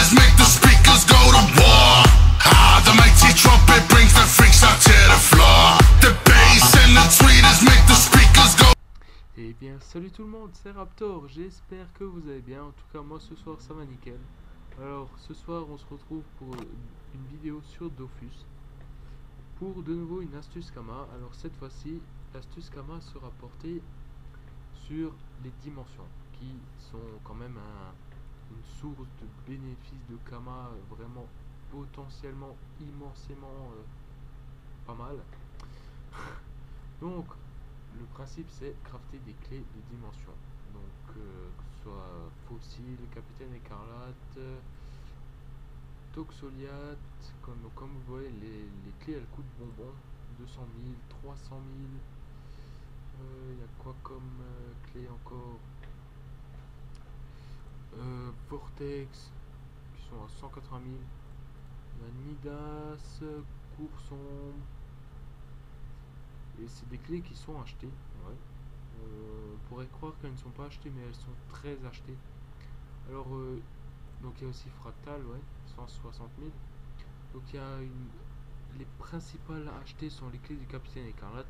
tweeters make the speakers go to war. Ah, the mighty trumpet brings the freaks out to the floor. The bass and the tweeters make the speakers go. Eh bien, salut tout le monde, c'est Raptor, j'espère que vous allez bien. En tout cas, moi ce soir ça va nickel. Alors, ce soir on se retrouve pour une vidéo sur Dofus. Pour de nouveau une astuce Kama. Alors cette fois-ci, l'astuce Kama sera portée sur les dimensions, qui sont quand même une source de bénéfices de Kama vraiment potentiellement immensément pas mal. Donc le principe c'est crafter des clés de dimension, donc que ce soit fossile, capitaine écarlate, toxoliate, comme vous voyez les clés elles coûtent bonbon, 200 000, 300 000. Il y a quoi comme clé encore, Vortex qui sont à 180 000. Il y a Nidas, Courson. Et c'est des clés qui sont achetées. Ouais. On pourrait croire qu'elles ne sont pas achetées, mais elles sont très achetées. Alors, donc il y a aussi Fractal, ouais, 160 000. Donc il y a les principales achetées sont les clés du capitaine écarlate.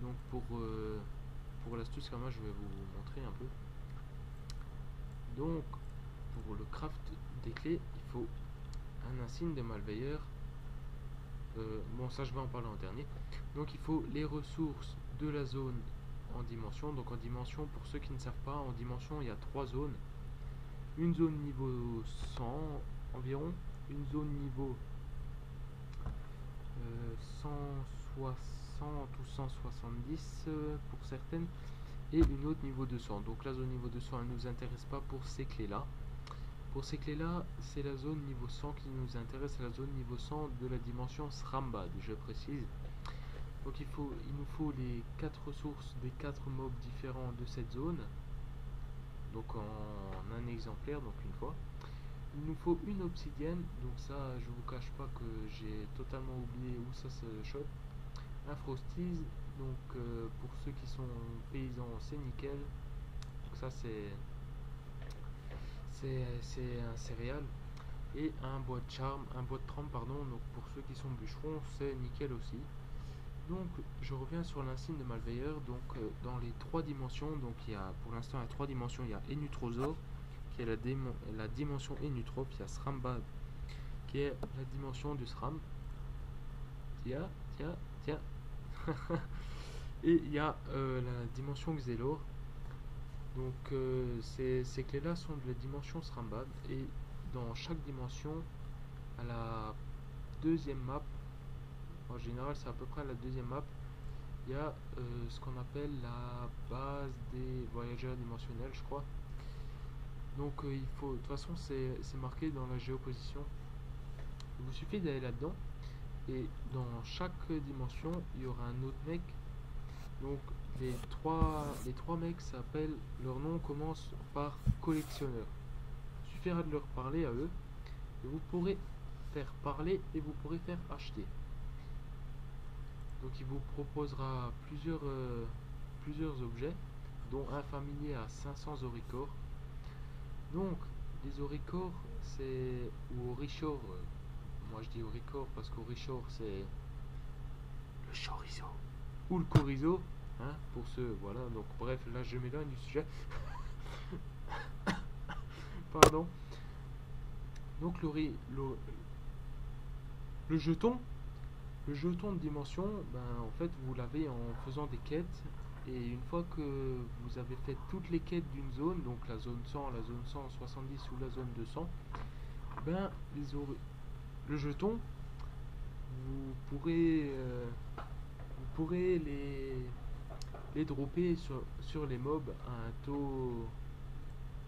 Donc pour l'astuce Kama, je vais vous montrer un peu. Donc pour le craft des clés, il faut un insigne de malveilleur. Bon, ça je vais en parler en dernier. Donc il faut les ressources de la zone en dimension. Donc en dimension, pour ceux qui ne savent pas, en dimension il y a 3 zones. Une zone niveau 100 environ, une zone niveau 160 ou 170 pour certaines, et une autre niveau 200. Donc la zone niveau 200 elle ne nous intéresse pas pour ces clés là. Pour ces clés là, c'est la zone niveau 100 qui nous intéresse, c'est la zone niveau 100 de la dimension Srambad, je précise. Donc il nous faut les 4 ressources des 4 mobs différents de cette zone. Donc en un exemplaire, donc une fois. Il nous faut une obsidienne, donc ça je vous cache pas que j'ai totalement oublié où ça se chope. Un frosties, donc pour ceux qui sont paysans c'est nickel. Donc ça c'est un céréal. Et un bois de charme, un bois de trempe pardon, donc pour ceux qui sont bûcherons c'est nickel aussi. Donc je reviens sur l'insigne de malveilleur. Donc dans les 3 dimensions, donc il y a pour l'instant à 3 dimensions, il y a Enutrosaur qui est la dimension Enutrope, il y a Srambad qui est la dimension du Sram. Tiens. Et il y a la dimension Xelor. Donc ces clés là sont de la dimension Srambad, et dans chaque dimension à la deuxième map, en général c'est à peu près à la deuxième map, il y a ce qu'on appelle la base des voyageurs dimensionnels, je crois. Donc il faut, de toute façon c'est marqué dans la géoposition, il vous suffit d'aller là-dedans, et dans chaque dimension il y aura un autre mec. Donc les trois mecs s'appellent, leur nom commence par collectionneur. Il suffira de leur parler à eux, et vous pourrez faire parler et vous pourrez faire acheter. Donc il vous proposera plusieurs objets, dont un familier à 500 auricores. Donc les auricores c'est, ou aurichor, moi je dis auricor parce qu'aurichor c'est le chorizo ou le chorizo, hein, pour ceux, voilà. Donc bref, là je m'éloigne du sujet. Pardon. Donc le jeton de dimension, ben en fait vous l'avez en faisant des quêtes, et une fois que vous avez fait toutes les quêtes d'une zone, donc la zone 100, la zone 170 ou la zone 200, ben le jeton, vous pourrez les dropper sur les mobs à un taux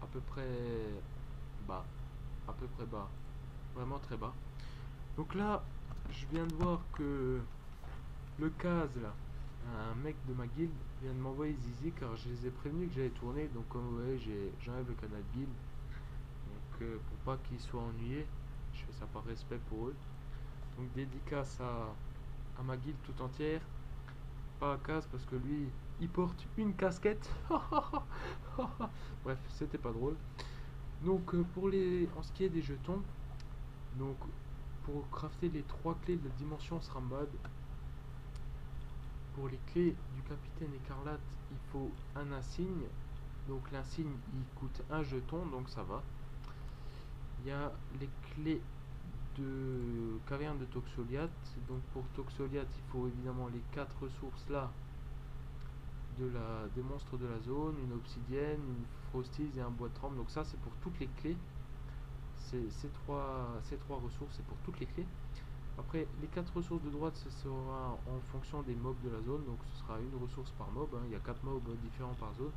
à peu près bas, vraiment très bas. Donc là je viens de voir que le Kaz là, un mec de ma guilde, vient de m'envoyer Zizi, car je les ai prévenus que j'allais tourner. Donc comme vous voyez, j'enlève le canal guild, donc pour pas qu'ils soient ennuyés, je fais ça par respect pour eux. Donc dédicace à ma guilde tout entière, pas à Kaz parce que lui il porte une casquette. Bref, c'était pas drôle. Donc en ce qui est des jetons, donc pour crafter les 3 clés de la dimension SRAM-BAD, pour les clés du capitaine écarlate, il faut un insigne. Donc l'insigne il coûte un jeton, donc ça va. Il y a les clés de caverne de Toxoliath. Donc pour Toxoliath, il faut évidemment les 4 ressources là des monstres de la zone, une obsidienne, une frostise et un bois de trempe. Donc ça c'est pour toutes les clés. Ces trois ressources c'est pour toutes les clés. Après les 4 ressources de droite ce sera en fonction des mobs de la zone. Donc ce sera une ressource par mob, hein. Il y a 4 mobs différents par zone.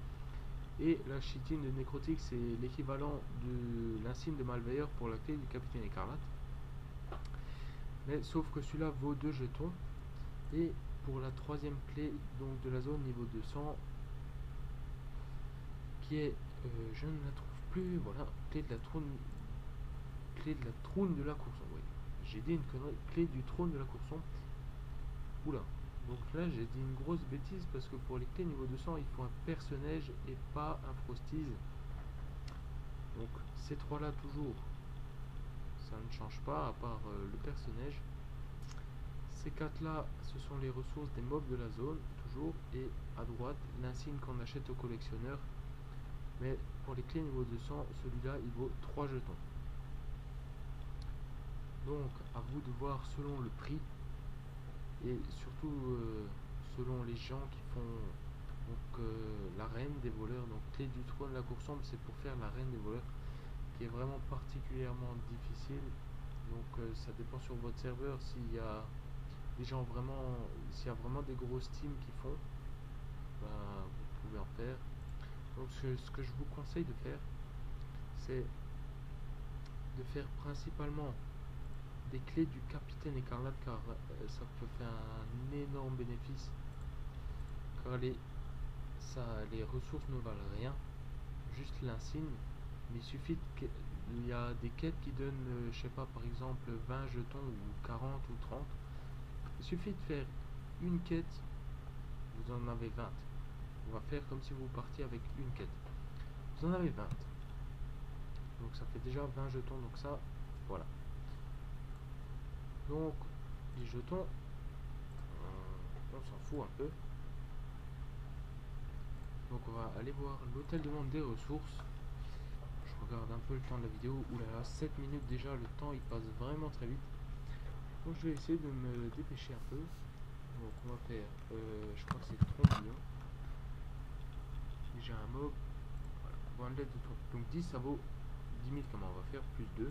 Et la chitine de nécrotique c'est l'équivalent de l'insigne de malveilleur pour la clé du capitaine écarlate. Mais sauf que celui-là vaut 2 jetons. Et pour la 3e clé donc de la zone niveau 200, qui est, je ne la trouve plus, voilà, clé de la trône de la courson. Oui, j'ai dit une connerie, clé du trône de la courson. Oula, donc là j'ai dit une grosse bêtise parce que pour les clés niveau 200 il faut un perce-neige et pas un frostise. Donc ces 3 là toujours, ça ne change pas à part le perce-neige. Ces 4 là, ce sont les ressources des mobs de la zone, toujours, et à droite, l'insigne qu'on achète au collectionneur. Mais pour les clés niveau 200, celui-là, il vaut 3 jetons. Donc, à vous de voir selon le prix, et surtout selon les gens qui font donc, la reine des voleurs. Donc, clé du trône de la cour sombre, c'est pour faire la reine des voleurs, qui est vraiment particulièrement difficile. Donc, ça dépend sur votre serveur s'il y a des gens vraiment, s'il y a vraiment des grosses teams qui font, ben, vous pouvez en faire. Donc ce que je vous conseille de faire, c'est de faire principalement des clés du capitaine écarlate, car ça peut faire un énorme bénéfice, car les ressources ne valent rien, juste l'insigne. Mais il suffit il y a des quêtes qui donnent, je sais pas, par exemple 20 jetons ou 40 ou 30. Il suffit de faire une quête, vous en avez 20. On va faire comme si vous partiez avec une quête. Vous en avez 20. Donc ça fait déjà 20 jetons, donc ça, voilà. Donc, les jetons, on s'en fout un peu. Donc on va aller voir l'hôtel de vente des ressources. Je regarde un peu le temps de la vidéo. Oulala, 7 minutes déjà, le temps il passe vraiment très vite. Donc je vais essayer de me dépêcher un peu. Donc on va faire, je crois que c'est trombillon. J'ai un mob. Voilà, de trompe. Donc 10 ça vaut 10 000 kamas. On va faire plus 2.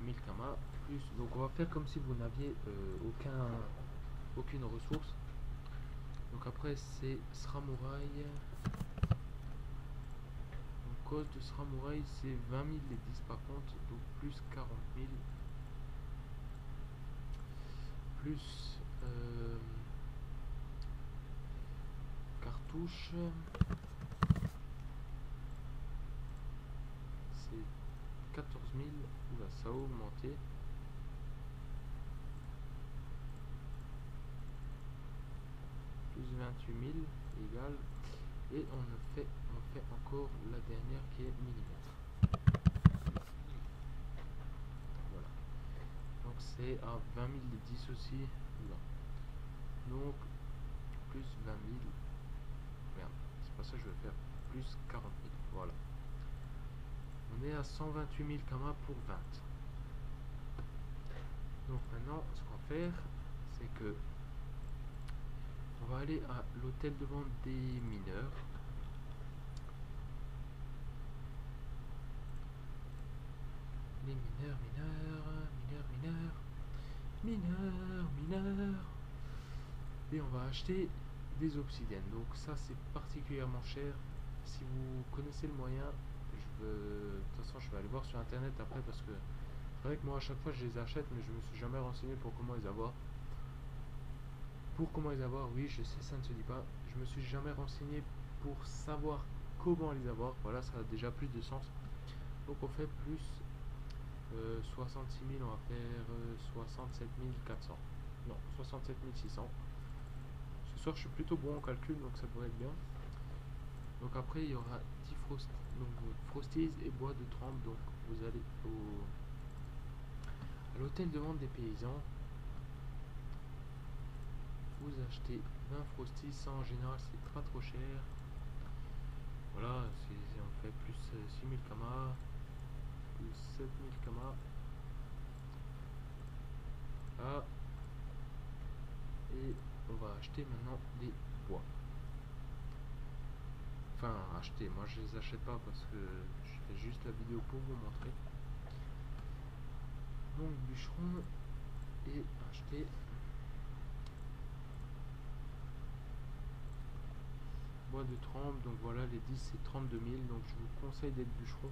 1000 kamas plus. Donc on va faire comme si vous n'aviez aucune ressource. Donc après c'est Sramouraï. Donc cause de Sramouraï c'est 20 000 les 10 par contre. Donc plus 40 000. Plus cartouche. C'est 14 000. Oula, ça a augmenté. Plus 28 000 égale. Et on fait encore la dernière qui est millimètre. Voilà. Donc c'est à 20 000 les 10 aussi. Oula. Donc plus 20 000. Merde, c'est pas ça que je vais faire. Plus 40 000. Voilà. On est à 128 000 kamas pour 20. Donc maintenant, ce qu'on va faire, c'est que on va aller à l'hôtel de vente des mineurs. Les mineurs. Et on va acheter des obsidiennes. Donc ça c'est particulièrement cher. Si vous connaissez le moyen, de toute façon je vais aller voir sur internet après parce que c'est vrai que moi à chaque fois je les achète mais je me suis jamais renseigné pour comment les avoir. Oui je sais ça ne se dit pas. Je me suis jamais renseigné pour savoir comment les avoir. Voilà, ça a déjà plus de sens. Donc on fait plus 66 000, on va faire 67 400. Non, 67 600. Ce soir je suis plutôt bon en calcul donc ça pourrait être bien. Donc après il y aura donc Frosties et bois de trempe. Donc vous allez à l'hôtel de vente des paysans, vous achetez 20 Frosties. Ça en général c'est pas trop cher. Voilà, on fait plus 6000 kamas, plus 7000 kamas. Ah, et on va acheter maintenant des bois. Enfin, acheter, moi je les achète pas parce que je fais juste la vidéo pour vous montrer. Donc bûcheron et acheter bois de trempe. Donc voilà, les 10 c'est 32 000. Donc je vous conseille d'être bûcheron.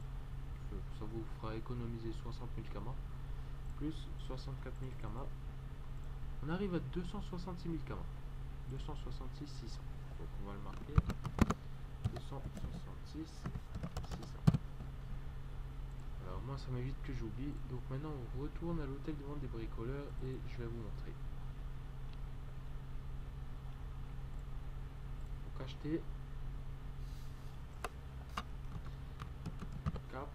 Ça vous fera économiser 60 000 kamas plus 64 000 kamas. On arrive à 266 000 kamas. 266 600. Donc on va le marquer. 266 600. Alors moi ça m'évite que j'oublie. Donc maintenant on retourne à l'hôtel de vente des bricoleurs et je vais vous montrer. Donc acheter cap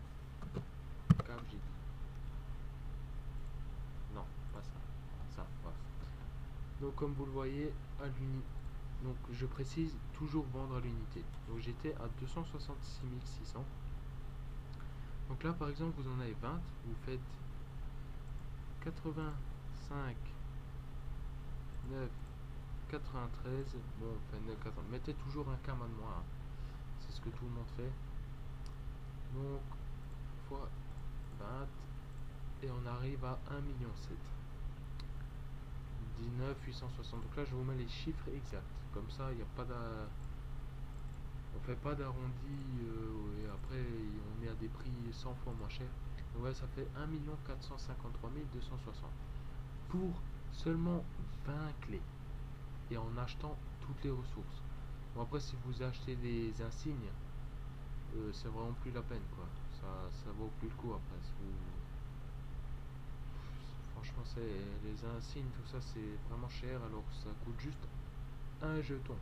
j'ai dit. Non, pas ça. Ça, voilà. Donc comme vous le voyez à l'unité. Donc je précise toujours vendre à l'unité. Donc j'étais à 266 600. Donc là par exemple vous en avez 20, vous faites 85 9 93. Bon, enfin 9 80. Mettez toujours un kama de moins. Hein. C'est ce que tout le monde fait. Donc fois 20 et on arrive à 1,7 million. 19 860. Donc là je vous mets les chiffres exacts. Comme ça il n'y a pas on fait pas d'arrondi et après on est à des prix 100 fois moins cher. Donc ouais, ça fait 1 453 260 pour seulement 20 clés et en achetant toutes les ressources. Bon après si vous achetez des insignes c'est vraiment plus la peine quoi. Ça vaut plus le coup après. Franchement c'est les insignes tout ça c'est vraiment cher alors ça coûte juste un jeton.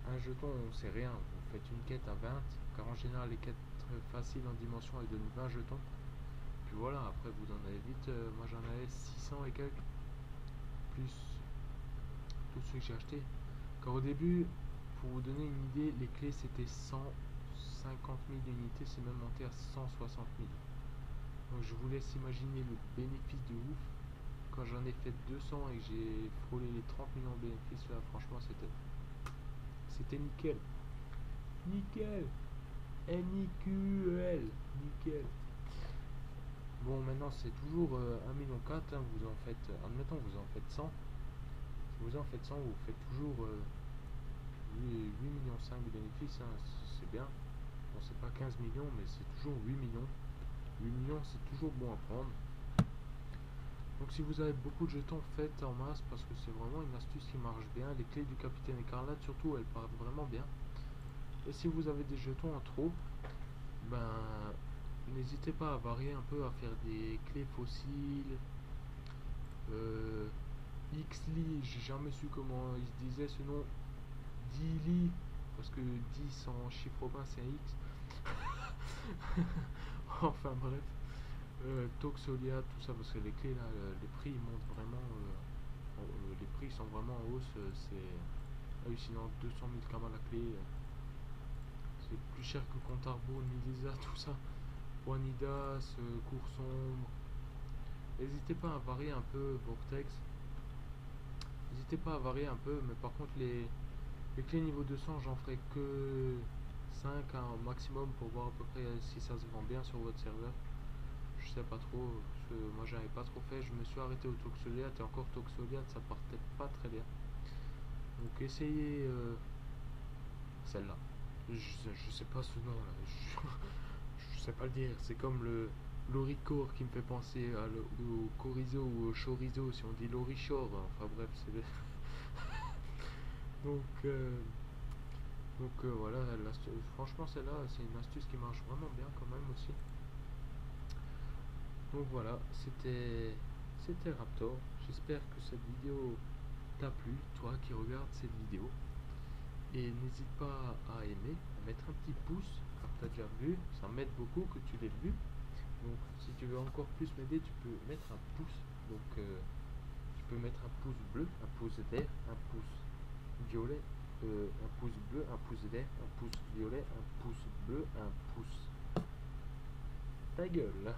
Un jeton c'est rien, vous faites une quête à 20 car en général les quêtes faciles en dimension elles donnent 20 jetons. Puis voilà après vous en avez vite, moi j'en avais 600 et quelques plus tout ce que j'ai acheté. Car au début pour vous donner une idée les clés c'était 150 000 unités, c'est même monté à 160 000. Donc je vous laisse imaginer le bénéfice de ouf. Quand j'en ai fait 200 et que j'ai frôlé les 30 millions de bénéfices là, franchement c'était nickel. Nickel. N-I-Q-E-L. Nickel. Bon maintenant c'est toujours 1,4 million hein, vous en faites, admettons vous en faites 100. Si vous en faites 100 vous faites toujours 8,5 millions de bénéfices, hein, c'est bien. Bon c'est pas 15 millions mais c'est toujours 8 millions. 8 millions c'est toujours bon à prendre. Donc si vous avez beaucoup de jetons, faites en masse parce que c'est vraiment une astuce qui marche bien. Les clés du capitaine écarlate surtout elles partent vraiment bien. Et si vous avez des jetons en trop, ben n'hésitez pas à varier un peu, à faire des clés fossiles. Xli, j'ai jamais su comment il se disait ce nom. Dili, parce que 10 en chiffre romain c'est un X. Enfin bref. Toxolia, tout ça, parce que les clés là, les prix ils montent vraiment. Les prix sont vraiment en hausse, c'est hallucinant. 200 000 kamas la clé. C'est plus cher que Contarbo, Nilisa, tout ça. Juanidas, Cours Sombre. N'hésitez pas à varier un peu Vortex. N'hésitez pas à varier un peu, mais par contre les clés niveau 200 j'en ferai que 5 hein, au maximum pour voir à peu près si ça se vend bien sur votre serveur. Je sais pas trop, moi j'avais pas trop fait, je me suis arrêté au Toxoliate et encore Toxoliate ça partait pas très bien. Donc essayez celle-là. Je sais pas ce nom là, je sais pas le dire, c'est comme le Loricore qui me fait penser au chorizo ou au chorizo si on dit Lorichor, enfin bref c'est donc voilà, franchement celle-là c'est une astuce qui marche vraiment bien quand même aussi. Donc voilà, c'était Raptor. J'espère que cette vidéo t'a plu, toi qui regardes cette vidéo. Et n'hésite pas à aimer, à mettre un petit pouce, comme tu as déjà vu, ça m'aide beaucoup que tu l'aies vu. Donc si tu veux encore plus m'aider, tu peux mettre un pouce. Donc tu peux mettre un pouce bleu, un pouce vert, un pouce violet, un pouce bleu, un pouce vert, un pouce violet, un pouce bleu, un pouce. Ta gueule.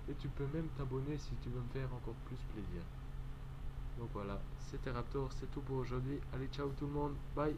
Et tu peux même t'abonner si tu veux me faire encore plus plaisir. Donc voilà, c'était Raptor, c'est tout pour aujourd'hui. Allez, ciao tout le monde, bye.